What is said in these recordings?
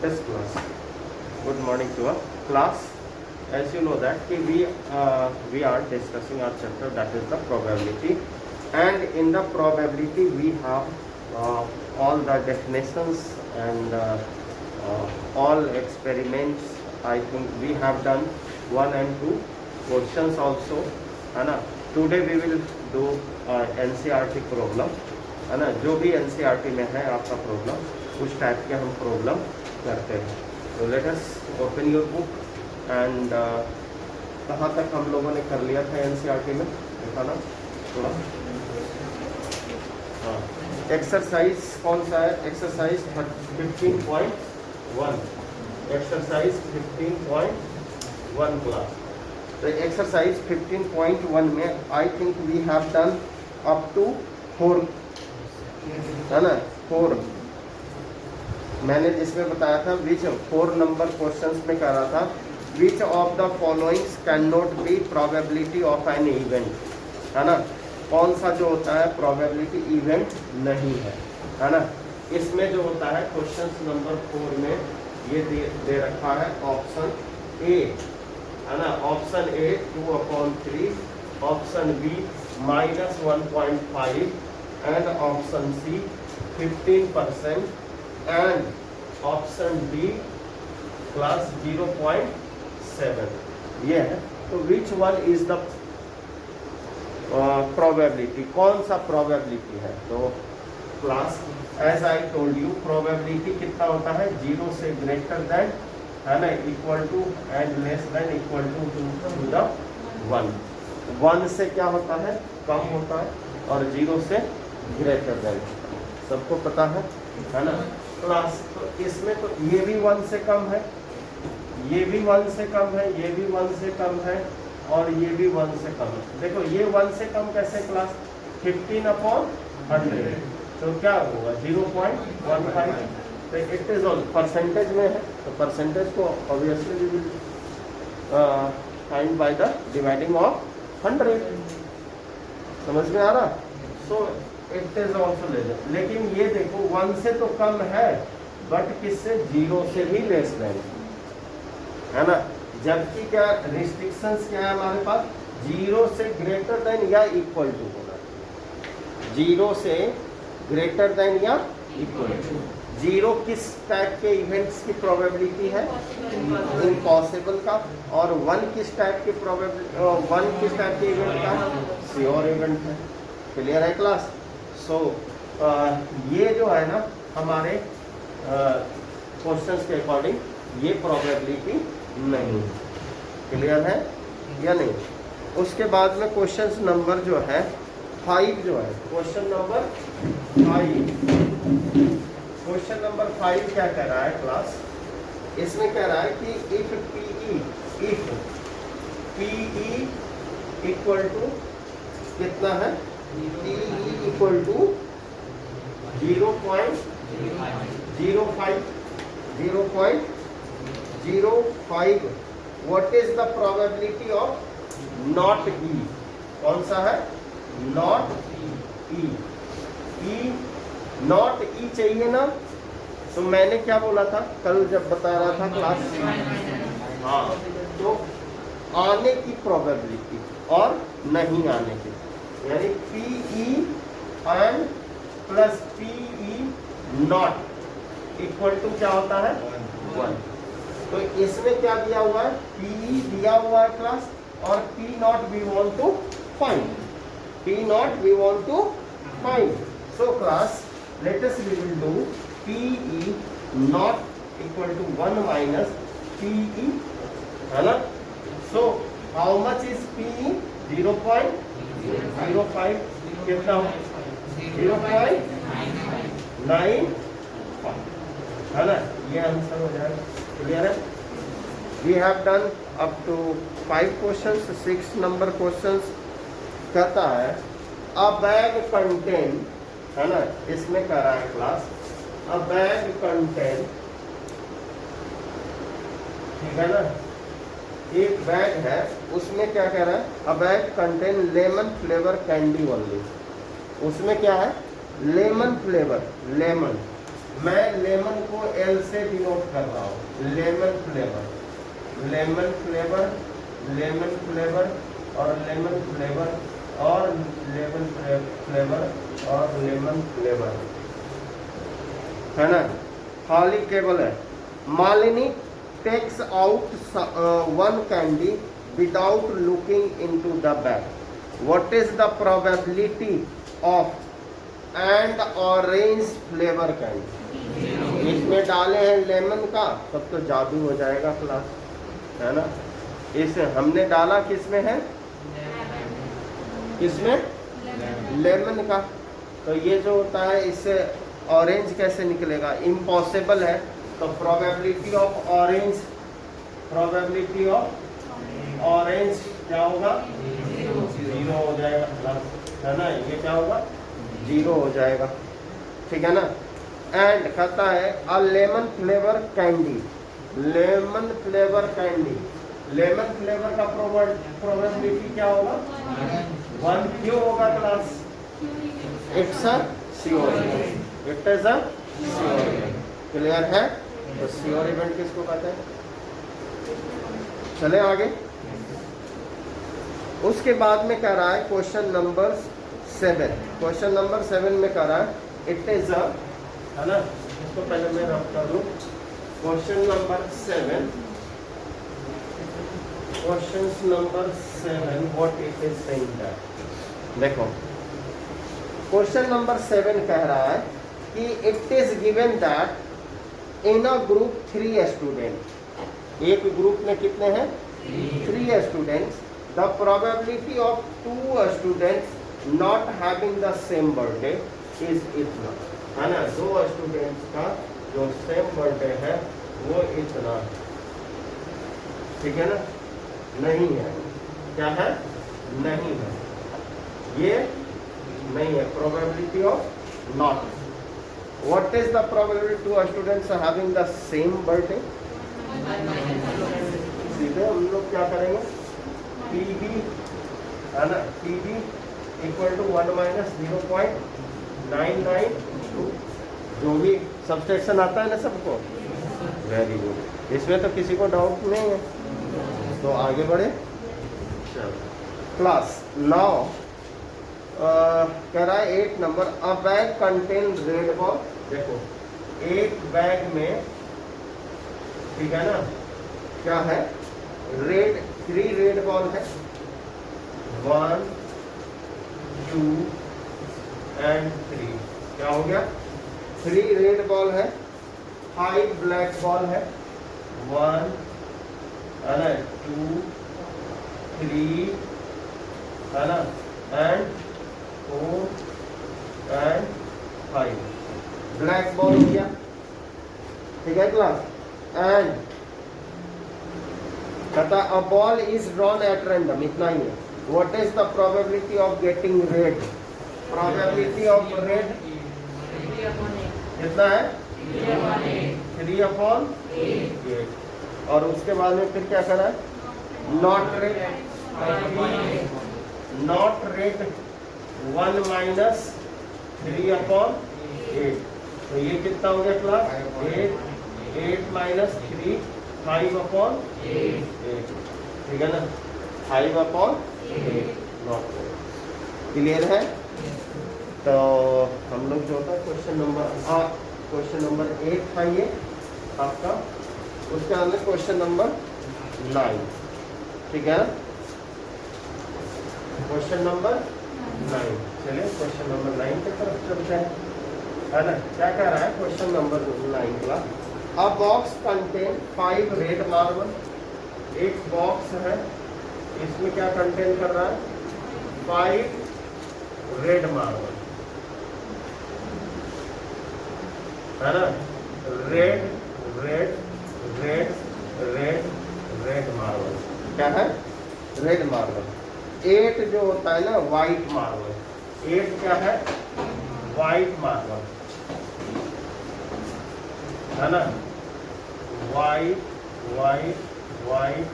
Yes, class. Good morning to our class. As you know that we are discussing our chapter, that is the probability, and in the probability we have all the definitions and all experiments. I think we have done 1 and 2 questions also, है ना. Today we will do NCERT problem, है ना. जो भी NCERT में है आपका problem, उस टाइप के हम प्रॉब्लम करते हैं. तो let us open your book and कहाँ तक हम लोगों ने कर लिया था NCERT में, देखा ना थोड़ा. हाँ, एक्सरसाइज कौन सा है? Exercise 15.1, exercise 15.1 class. तो एक्सरसाइज 15.1 में I think we have done up to 4, है ना, 4. मैंने जिसमें बताया था विच 4 नंबर क्वेश्चंस में कह रहा था which of the followings can not be probability of an event, है ना. कौन सा जो होता है प्रोबेबिलिटी इवेंट नहीं है ना. इसमें जो होता है क्वेश्चन नंबर 4 में ये दे रखा है ऑप्शन ए, है ना. Option A 2/3, option B -1.5 and option C 15% and option D class 0.7. ये है. तो which one is the probability, कौन सा प्रोबेबिलिटी है? तो class as I told you probability कितना होता है? 0 से ग्रेटर देन, है ना, equal to and less than equal to the 1. 1 से क्या होता है? कम होता है, और 0 से ग्रेटर देन. सबको पता है ना क्लास. तो इसमें तो ये भी 1 से कम है, ये भी 1 से कम है, ये भी 1 से कम है, और ये भी 1 से कम है. देखो ये 1 से कम कैसे क्लास? 15/100. तो क्या होगा? 0.15. तो इट इज ऑल परसेंटेज में है, तो परसेंटेज को obviously we will find by the dividing of 100. समझ में आ रहा? So it is also less. लेकिन ये देखो 1 से तो कम है, बट किससे? 0 से भी लेस देन, है ना. जबकि क्या रिस्ट्रिक्शंस क्या है हमारे पास? 0 से ग्रेटर देन या इक्वल टू होना. 0 से ग्रेटर देन या इक्वल टू. 0 किस टाइप के इवेंट्स की प्रोबेबिलिटी है? इम्पॉसिबल का. और 1 किस टाइप के प्रोबेबिलिटी, 1 किस टाइप के इवेंट का? श्योर इवेंट है. क्लियर है क्लास? सो ये जो है ना हमारे क्वेश्चंस के अकॉर्डिंग ये प्रोबेबिलिटी नहीं. क्लियर है या नहीं? उसके बाद में क्वेश्चन नंबर जो है 5 जो है, क्वेश्चन नंबर 5. क्वेश्चन नंबर 5 क्या कह रहा है क्लास? इसमें कह रहा है कि इफ PE इक्वल टू कितना है? PE equal to 0.05. What is the probability of not E? कौन सा है? Not E. Not E चाहिए ना. तो मैंने क्या बोला था कल जब बता रहा था क्लास? हाँ, तो आने की प्रोबेबिलिटी और नहीं आने की, यानी PE and plus PE not equal to क्या होता है? 1. तो इसमें क्या दिया हुआ है? PE दिया हुआ है क्लास, और P not we want to find. P not we want to find. So class let us we will do PE not equal to 1 minus PE, है ना. So how much is PE? 0.05. कितना? 0.95, है ना. ये answer हो जाएगा. Clear है? We have done up to 5 questions. 6 number questions कहता है अ बैग कंटेन, है ना. इसमें कह रहा है क्लास अ बैग कंटेन, ठीक है ना. एक बैग है, उसमें क्या कह रहा है? A bag contain lemon flavour candy only. उसमें क्या है? लेमन फ्लेवर, लेमन, मैं लेमन को एल से डिनोट कर रहा हूँ, lemon flavour, lemon flavour, lemon flavour और लेमन फ्लेवर और लेमन फ्लेवर और लेमन फ्लेवर, है ना। खाली केवल है Malini takes out one candy without looking into the bag. What is the probability of and orange flavour candy? इसमें डाले हैं लेमन का, तब तो जादू हो जाएगा क्लास, है ना। इस हमने डाला किसमें है, किसमें, लेमन का, तो ये जो होता है इससे ऑरेंज कैसे निकलेगा, इम्पॉसिबल है। तो probability of orange, probability of orange क्या होगा, जीरो हो जाएगा, है ना। ये क्या होगा, जीरो हो जाएगा, ठीक है ना। एंड कहता है a lemon flavour candy, lemon flavour candy, lemon flavour का प्रोबेबिलिटी क्या होगा, 1। क्यों होगा class, it's a sure, it is a sure event, clear है। तो श्योर इवेंट किसको कहते हैं। चले आगे। उसके बाद में कह रहा है क्वेश्चन नंबर 7, क्वेश्चन नंबर 7 में कह रहा है इट इज अ, है ना। इसको पहले मैं रब कर दूं। Question number 7, question number 7 what it is saying that. देखो क्वेश्चन नंबर 7 कह रहा है कि it is given that in a group 3 student, एक ग्रुप में कितने हैं, 3 students, the probability of 2 students not having the same birthday is इतना, है ना। 2 स्टूडेंट्स का जो सेम बर्थडे है वो इतना, ठीक है ना, नहीं है, क्या है, नहीं है, ये नहीं है, probability of not. What is the probability 2 students are having the same birthday? सीधे हम लोग क्या करेंगे, PB, है ना, PB इक्वल टू 1 माइनस 0.992, जो भी सब्सट्रैक्शन आता है ना सबको, वेरी गुड, इसमें तो किसी को डाउट नहीं है। तो आगे बढ़े, चलो क्लास नाउ कह रहा है 8 नंबर, अ बैग कंटेन रेड बॉल। देखो एक बैग में, ठीक है ना, क्या है, रेड, 3 रेड बॉल है, 1 2 एंड 3, क्या हो गया, 3 रेड बॉल है, 5 ब्लैक बॉल है, 1 है ना, 2 3 है ना, एंड 4 एंड 5 ब्लैक बॉल हो गया, ठीक है क्लास। एंड कहता a ball is drawn at random, इतना ही है। What is the probability of getting red, probability of red कितना है, 3/8, और उसके बाद में फिर क्या करा है, not red, not red 1 minus 3/8, तो ये कितना हो गया क्लास, 8 माइनस 3 5/8, ठीक है ना, 5/8, नॉट क्लियर है। तो हम लोग जो होता है क्वेश्चन नंबर 8 था ये आपका, उसके अंदर क्वेश्चन नंबर 9, ठीक है, क्वेश्चन नंबर 9। चलिए क्वेश्चन नंबर 9 की तरफ चलते हैं, है ना। क्या कह रहा है क्वेश्चन नंबर 9 का, अ बॉक्स कंटेन 5 रेड मार्बल, एक बॉक्स है, इसमें क्या कंटेन कर रहा है, 5 रेड मार्बल, है ना, red red red red red marble, क्या है, रेड मार्बल। 8 जो होता है ना व्हाइट मार्बल, 8 क्या है, व्हाइट मार्बल, है ना, white white white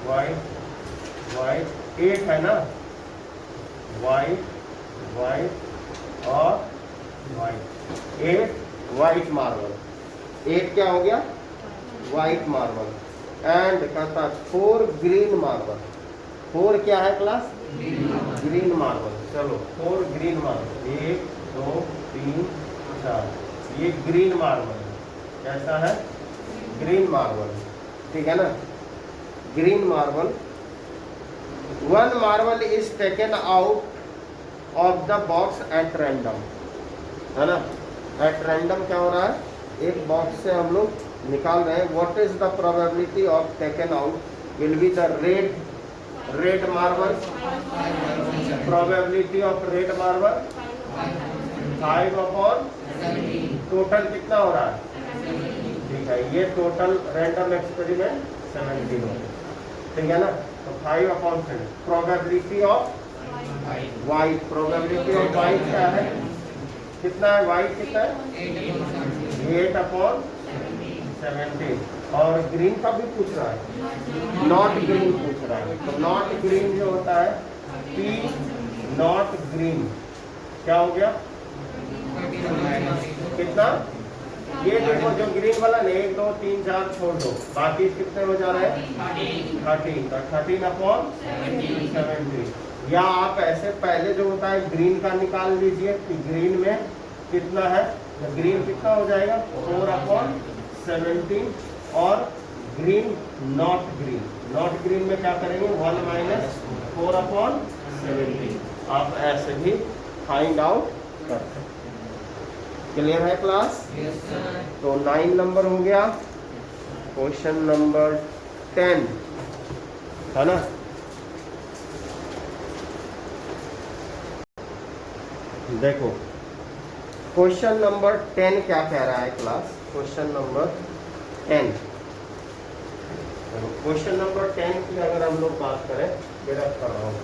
white white, 8 है ना, व्हाइट व्हाइट और व्हाइट, 8 वाइट मार्बल, 8 क्या हो गया वाइट मार्बल, एंड कहता है 4 ग्रीन मार्बल। 4 क्या है क्लास ग्रीन मार्बल। चलो 4 ग्रीन मार्बल, 1 2 3 4, ये ग्रीन मार्बल कैसा है ग्रीन मार्बल, ठीक है ना green marble. 1 marble is taken out of the box at random, है ना एट रैंडम क्या हो रहा है, एक बॉक्स से हम लोग निकाल रहे हैं। What is the probability of taken out will be the red marble, probability of red marble 5/, total कितना हो रहा है, ठीक है ये टोटल रैंडम एक्सपेरिमेंट 17 हो, ठीक है ना। तो 5/7, probability of white, probability of white क्या है, कितना है वाइट कितना है 8/17, और ग्रीन का भी पूछ रहा है, नॉट ग्रीन पूछ रहा है। तो नॉट ग्रीन जो होता है P नॉट ग्रीन क्या हो गया कितना, ये देखो जो ग्रीन वाला ने 1 2 3 4 छोड़ दो, बाकी कितने हो जा रहे हैं 13, तो 13/17। या आप ऐसे पहले जो होता है ग्रीन का निकाल लीजिए कि ग्रीन में कितना है, तो ग्रीन कितना हो जाएगा 4/17, और ग्रीन नॉट ग्रीन में क्या करेंगे 1 - 4/17, आप ऐसे भी फाइंड आउट कर सकते। क्लियर है क्लास? तो 9 नंबर हो गया। क्वेश्चन नंबर 10 है ना, देखो क्वेश्चन नंबर 10 क्या कह रहा है class, question number 10, question number 10 की अगर हम लोग बात करें, मेरा कर रहा हूँ,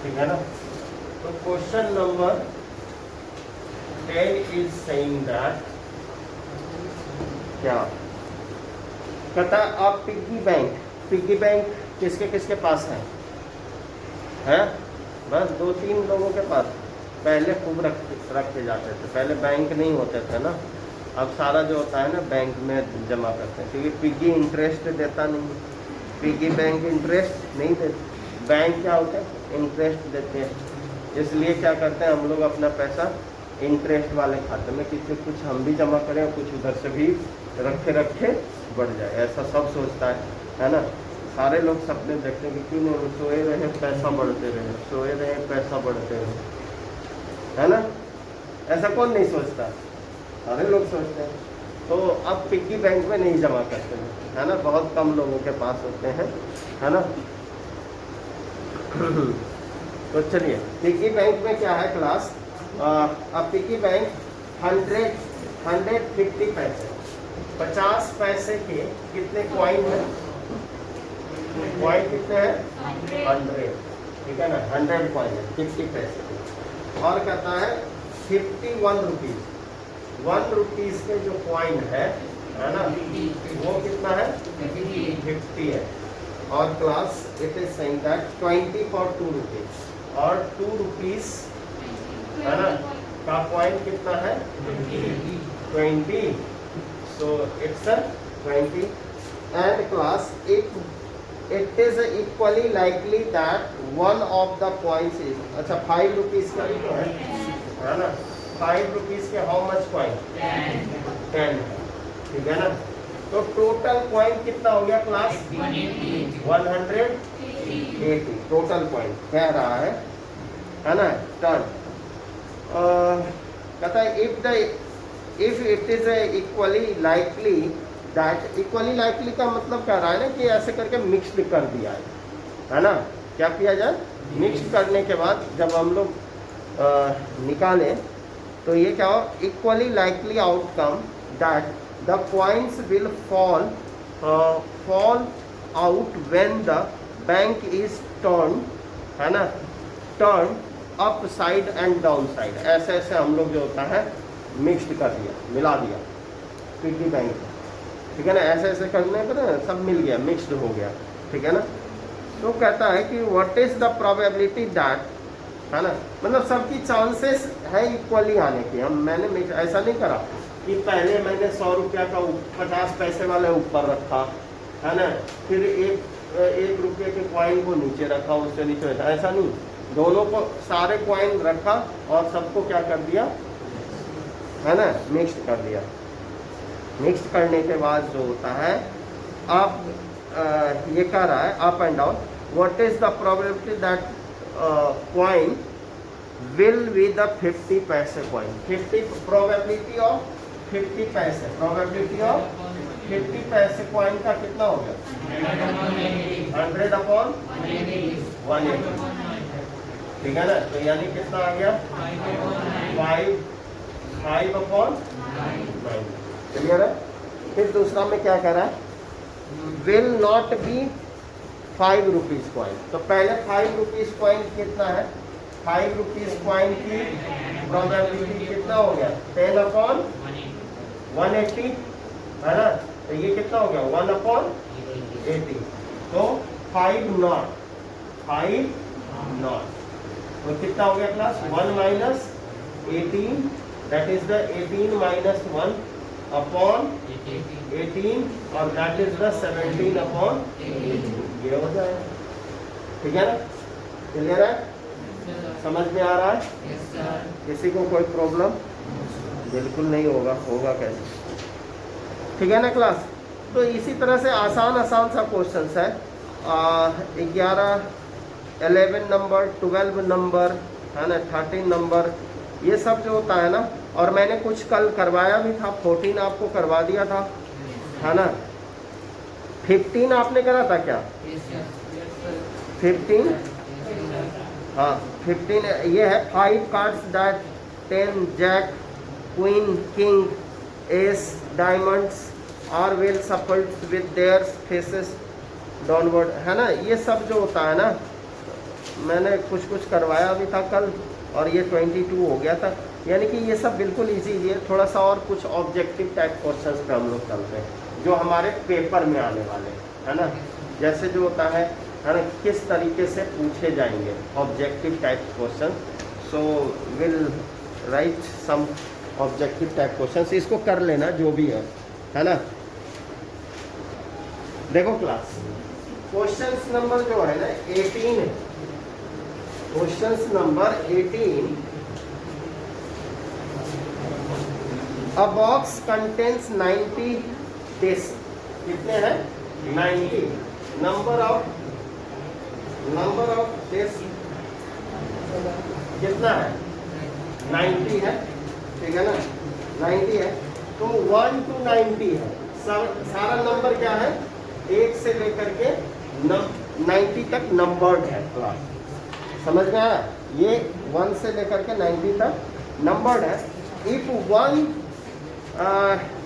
ठीक है ना। तो question number 10 is saying that क्या कहता है, आप पिग्गी बैंक किसके किसके पास है बस 2-3 लोगों के पास। पहले खूब रखे जाते थे, पहले बैंक नहीं होते थे ना, अब सारा जो होता है ना बैंक में जमा करते हैं, क्योंकि पिग्गी इंटरेस्ट देता नहीं, पिग्गी बैंक इंटरेस्ट नहीं देते, बैंक क्या होता है इंटरेस्ट देते हैं, इसलिए क्या करते हैं हम लोग अपना पैसा इंटरेस्ट वाले खाते में, किसी कुछ हम भी जमा करें, कुछ उधर से भी रखे बढ़ जाए, ऐसा सब सोचता है ना। सारे लोग सपने देखते हैं कि क्यों नहीं सोए रहे पैसा बढ़ते रहे, सोए रहे पैसा बढ़ते रहे, है ना, ऐसा कौन नहीं सोचता, सारे लोग सोचते हैं। तो अब पिग्गी बैंक में नहीं जमा करते हैं, है ना, बहुत कम लोगों के पास होते हैं, है ना। तो चलिए पिग्गी बैंक में क्या है क्लास, अब पिग्गी बैंक 150 पैसे, 50 पैसे के कितने कॉइन है, कॉइन कितने हैं 100, ठीक है ना, 100 कॉइन है 50 पैसे के, और कहता है 51 रुपीज़, 1 रुपीज़ के जो कॉइन है ना, वो कितना है 50 है, और class it is saying that 20 for 2 rupees, और 2 रुपीज़ है ना का कॉइन कितना है 20, so it's 20, and class it is equally likely that one of the coins is, अच्छा 5 रुपीज़ का तो है ना, 5 रुपीज़ के हाउ मच कॉइन 10, ठीक है ना। तो टोटल कॉइन कितना हो गया क्लास 180, टोटल कॉइन कह रहा है ना। टर्न कहता है if it is equally likely that, equally likely का मतलब कह रहा है ना कि ऐसे करके मिक्स्ड कर दिया है ना, क्या किया जाए मिक्स करने के बाद जब हम लोग निकालें तो ये क्या हो, equally likely outcome that the coins will fall out when the bank is turn, है ना, turn up side and down side, ऐसे ऐसे हम लोग जो होता है मिक्स्ड कर दिया, मिला दिया पिग्गी बैंक, ठीक है ना, ऐसे ऐसे करने पर ना सब मिल गया, मिक्स्ड हो गया, ठीक है ना। तो कहता है कि what is the probability that है ना, मतलब सबकी चांसेस है इक्वली आने की। हम मैंने ऐसा नहीं करा कि पहले मैंने 100 रुपया का 50 पैसे वाले ऊपर रखा, है ना, फिर एक रुपये के कॉइन को नीचे रखा, उससे नीचे रखा, ऐसा नहीं। दोनों को सारे कॉइन रखा और सबको क्या कर दिया, है ना, मिक्स कर दिया। मिक्स करने के बाद जो होता है, आप ये कह रहा है up and down, what is the probability that coin will be the 50 पैसे कॉइन। 50 प्रोबेबिलिटी ऑफ 50 पैसे, प्रोबेबिलिटी ऑफ 50 पैसे कॉइन का कितना हो गया, 100 अपॉन 180, ठीक है ना। तो यानी कितना आ गया, 5 अपॉन 9। क्लियर है। फिर दूसरा में क्या कह रहा है, will not be 5 rupees coin. तो पहले 5 रुपीज कॉइन कितना है, 5 रुपीज कॉइन की प्रोबेबिलिटी कितना हो गया, 10 अपॉन 180, है ना। तो ये कितना हो गया, 1 अपॉन 80। तो 5 नॉट, 5 नॉट, तो कितना हो गया class, 1 minus 18, that is the 18 minus 1 upon 18, और दैट इज द 17 अपॉन 18। ये हो जाएगा, ठीक है ना। क्लियर है, समझ में आ रहा है। किसी को कोई प्रॉब्लम, बिल्कुल नहीं होगा, होगा कैसे, ठीक है ना क्लास। तो इसी तरह से आसान आसान सा क्वेश्चन है, 11, 11 नंबर, 12 नंबर, है ना, 13 नंबर, ये सब जो होता है ना। और मैंने कुछ कल करवाया भी था, 14 आपको करवा दिया था, है ना। 15 आपने करा था क्या, 15, हाँ 15 ये है, 5 cards that 10 jack queen king ace diamonds are well shuffled with their faces downward, है ना। ये सब जो होता है ना, मैंने कुछ करवाया भी था कल, और ये 22 हो गया था। यानी कि ये सब बिल्कुल इजी है। थोड़ा सा और कुछ ऑब्जेक्टिव टाइप क्वेश्चंस पे हम लोग चलते हैं जो हमारे पेपर में आने वाले, है ना। जैसे जो होता है ना, किस तरीके से पूछे जाएंगे objective type question. So will write some objective type questions, इसको कर लेना जो भी है ना। देखो क्लास, क्वेश्चंस नंबर जो है ना 18 है, questions number 18, a box contains 90 disc, कितने हैं 90, नंबर ऑफ डिस्क कितना है 90 है, ठीक है ना, 90 है। तो 1 to 90 है, सारा नंबर क्या है, 1 से लेकर के 90 तक नंबर्ड है क्लास, समझ में आया। ये 1 से लेकर के 90 तक नंबर्ड है। If one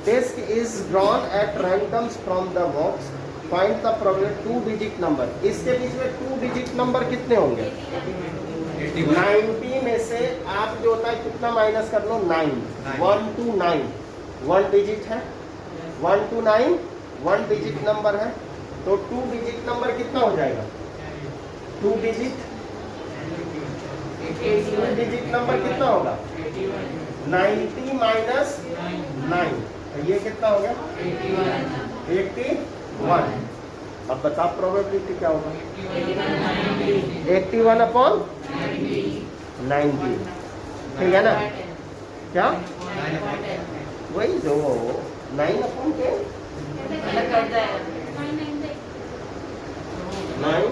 disc is drawn at randoms from the box, find the probability 2 digit number. इसके बीच में 2 डिजिट नंबर कितने होंगे, 90 में से आप जो होता है कितना माइनस कर लो, 9, 1 to 9, 1 डिजिट है, 1 to 9 1 डिजिट नंबर है। तो 2 डिजिट नंबर कितना हो जाएगा, 2 डिजिट नंबर कितना होगा, 90 माइनस 9, ये कितना हो गया, 81। अब बताओ प्रोबेबिलिटी क्या होगा, 81 अपॉन 90, ठीक है ना। क्या, वही जो 9 अपॉन 10, 9,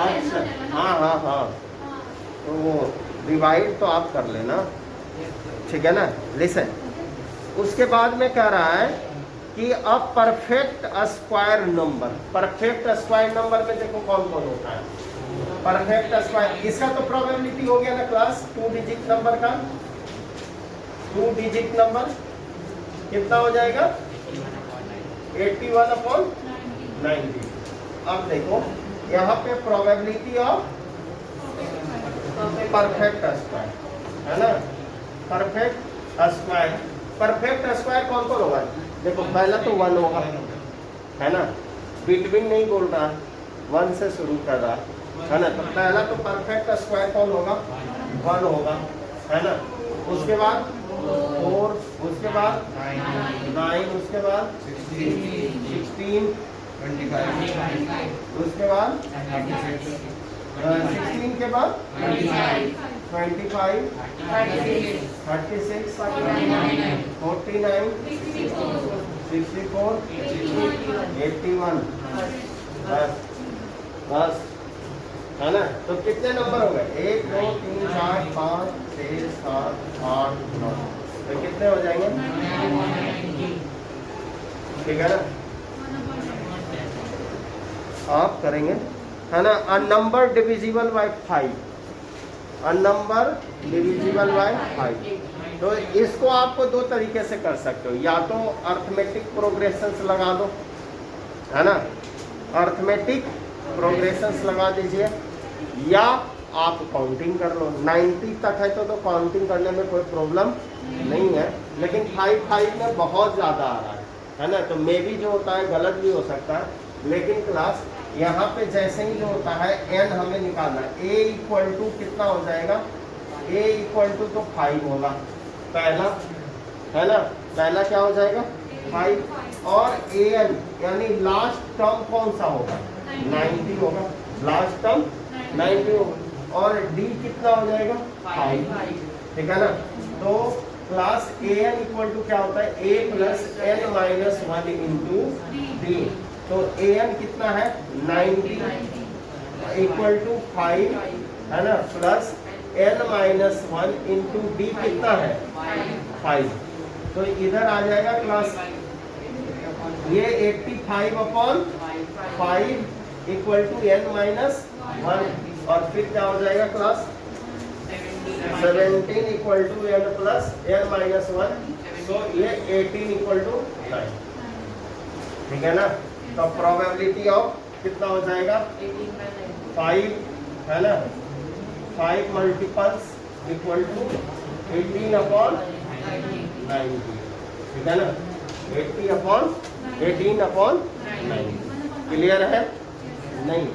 अच्छा, हाँ, तो वो डिवाइड तो आप कर लेना, ठीक है ना। लिसन, उसके बाद में कह रहा है कि a perfect square number, perfect square number में देखो कौन कौन होता है, परफेक्ट स्क्वायर, इसका तो प्रोबेबिलिटी हो गया ना क्लास, 2 डिजिट नंबर का, 2 डिजिट नंबर कितना हो जाएगा, 81 अपॉन 90। अब देखो यहाँ पे प्रोबेबिलिटी ऑफ परफेक्ट स्क्वायर, है ना, परफेक्ट स्क्वायर, परफेक्ट स्क्वायर कौन कौन होगा, देखो पहला तो 1 होगा, है ना, बिटवीन नहीं बोल रहा, 1 से शुरू कर रहा, है ना। तो पहला तो परफेक्ट स्क्वायर कौन होगा, 1 होगा, है ना। उसके बाद 4, उसके बाद 9, उसके बाद 16, उसके बाद 16 के बाद 25, 36, 49, 64, 81। बस है ना। तो कितने नंबर हो गए, 1 2 3 4 5 6 7 8 9, तो कितने हो जाएंगे, ठीक है ना। आप करेंगे, है ना। A number divisible by 5, a number divisible by 5। तो इसको आपको दो तरीके से कर सकते हो, या तो अर्थमेटिक प्रोग्रेशंस लगा दो, है ना, अर्थमेटिक प्रोग्रेशंस लगा दीजिए, या आप काउंटिंग कर लो। 90 तक है तो काउंटिंग करने में कोई प्रॉब्लम नहीं है, लेकिन 5 में बहुत ज़्यादा आ रहा है ना। तो मे भी जो होता है गलत भी हो सकता है, लेकिन क्लास यहाँ पे जैसे ही जो होता है n हमें निकालना है। a इक्वल टू कितना हो जाएगा, a इक्वल टू तो 5 होगा पहला, है ना। पहला क्या हो जाएगा 5, और an यानी लास्ट टर्म कौन सा होगा, 90 होगा, लास्ट टर्म 90 होगा, और d कितना हो जाएगा 5, ठीक है ना। तो क्लास an इक्वल टू क्या होता है, a plus n minus 1 into d। तो an कितना है 90 इक्वल टू 5, है ना, plus n minus 1 into D कितना है 5। तो इधर आ जाएगा क्लास ये 85 upon 5 equal to n minus 1, और फिर क्या हो जाएगा class 17 equal to n plus n minus 1, तो ये 18 इक्वल टू 9, ठीक है ना। तो प्रोबेबिलिटी ऑफ कितना हो जाएगा 5, है ना, 5 मल्टीपल्स इक्वल टू 18 अपॉन 90, ठीक है ना, 18 अपॉन 90। क्लियर है नहीं।